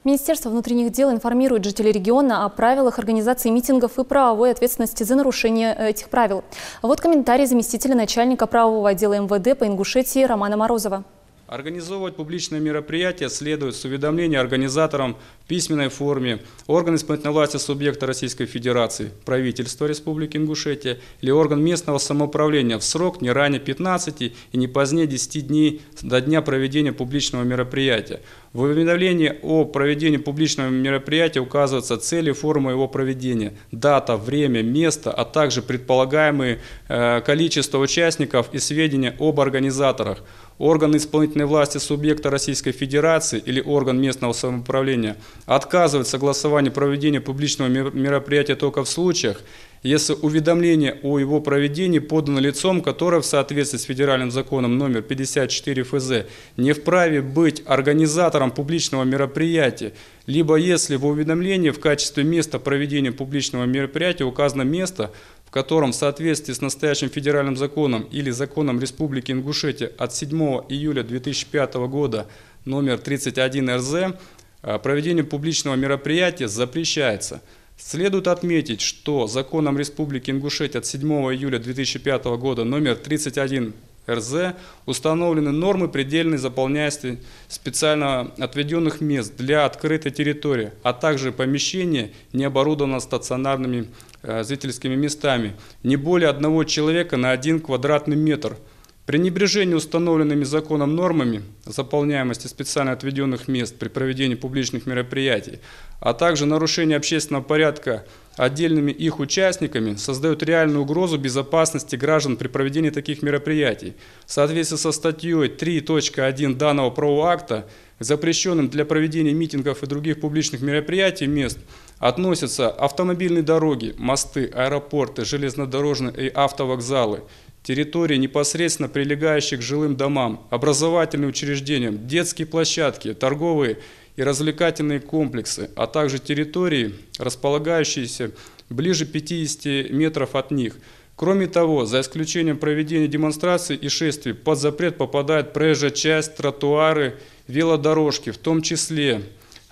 Министерство внутренних дел информирует жителей региона о правилах организации митингов и правовой ответственности за нарушение этих правил. Вот комментарий заместителя начальника правового отдела МВД по Ингушетии Романа Морозова. Организовывать публичные мероприятия следует с уведомления организаторам в письменной форме орган исполнительной власти субъекта Российской Федерации, правительство Республики Ингушетия или орган местного самоуправления в срок не ранее 15 и не позднее 10 дней до дня проведения публичного мероприятия. В уведомлении о проведении публичного мероприятия указываются цели и формы его проведения, дата, время, место, а также предполагаемое количество участников и сведения об организаторах. Орган исполнительной власти субъекта Российской Федерации или орган местного самоуправления отказывает в согласовании проведения публичного мероприятия только в случаях, если уведомление о его проведении подано лицом, которое в соответствии с федеральным законом номер 54 ФЗ не вправе быть организатором публичного мероприятия, либо если в уведомлении в качестве места проведения публичного мероприятия указано место, в котором в соответствии с настоящим федеральным законом или законом Республики Ингушетия от 7 июля 2005 года номер 31 РЗ проведение публичного мероприятия запрещается. Следует отметить, что законом Республики Ингушетия от 7 июля 2005 года номер 31 РЗ установлены нормы предельной заполняемости специально отведенных мест для открытой территории, а также помещения, не оборудованного стационарными зрительскими местами, не более одного человека на 1 квадратный метр. Пренебрежение установленными законом нормами заполняемости специально отведенных мест при проведении публичных мероприятий, а также нарушение общественного порядка отдельными их участниками создают реальную угрозу безопасности граждан при проведении таких мероприятий. В соответствии со статьей 3.1 данного правового акта к запрещенным для проведения митингов и других публичных мероприятий мест относятся автомобильные дороги, мосты, аэропорты, железнодорожные и автовокзалы, территории, непосредственно прилегающие к жилым домам, образовательным учреждениям, детские площадки, торговые и развлекательные комплексы, а также территории, располагающиеся ближе 50 метров от них. Кроме того, за исключением проведения демонстраций и шествий, под запрет попадает проезжая часть, тротуары, велодорожки, в том числе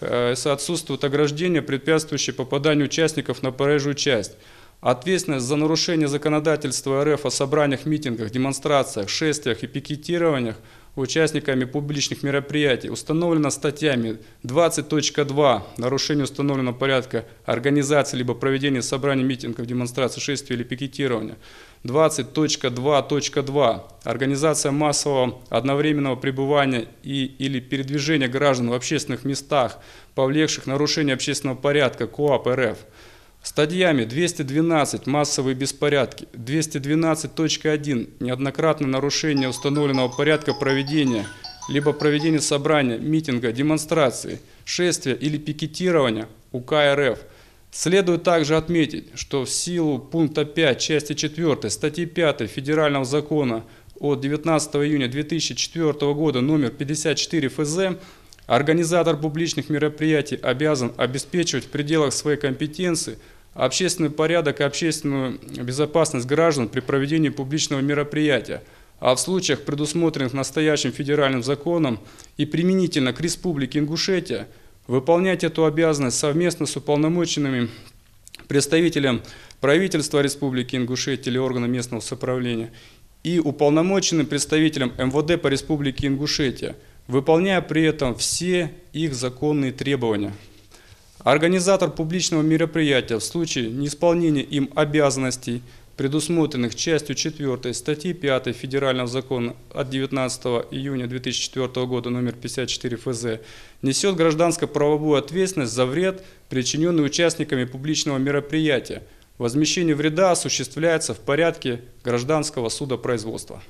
если отсутствует ограждение, препятствующее попаданию участников на проезжую часть. Ответственность за нарушение законодательства РФ о собраниях, митингах, демонстрациях, шествиях и пикетированиях участниками публичных мероприятий установлена статьями 20.2 «Нарушение установленного порядка организации либо проведения собраний, митингов, демонстраций, шествий или пикетирования», 20.2.2 «Организация массового одновременного пребывания или передвижения граждан в общественных местах, повлекших нарушение общественного порядка КоАП РФ», статьями 212 «Массовые беспорядки», 212.1 «Неоднократное нарушение установленного порядка проведения либо проведения собрания, митинга, демонстрации, шествия или пикетирования УК РФ». Следует также отметить, что в силу пункта 5 части 4 статьи 5 Федерального закона от 19 июня 2004 года номер 54 ФЗ организатор публичных мероприятий обязан обеспечивать в пределах своей компетенции общественный порядок и общественную безопасность граждан при проведении публичного мероприятия, а в случаях, предусмотренных настоящим федеральным законом и применительно к Республике Ингушетия, выполнять эту обязанность совместно с уполномоченными представителем правительства Республики Ингушетия или органа местного самоуправления и уполномоченным представителем МВД по Республике Ингушетия, выполняя при этом все их законные требования. Организатор публичного мероприятия в случае неисполнения им обязанностей, предусмотренных частью 4 статьи 5 Федерального закона от 19 июня 2004 года номер 54 ФЗ, несет гражданско-правовую ответственность за вред, причиненный участниками публичного мероприятия. Возмещение вреда осуществляется в порядке гражданского судопроизводства.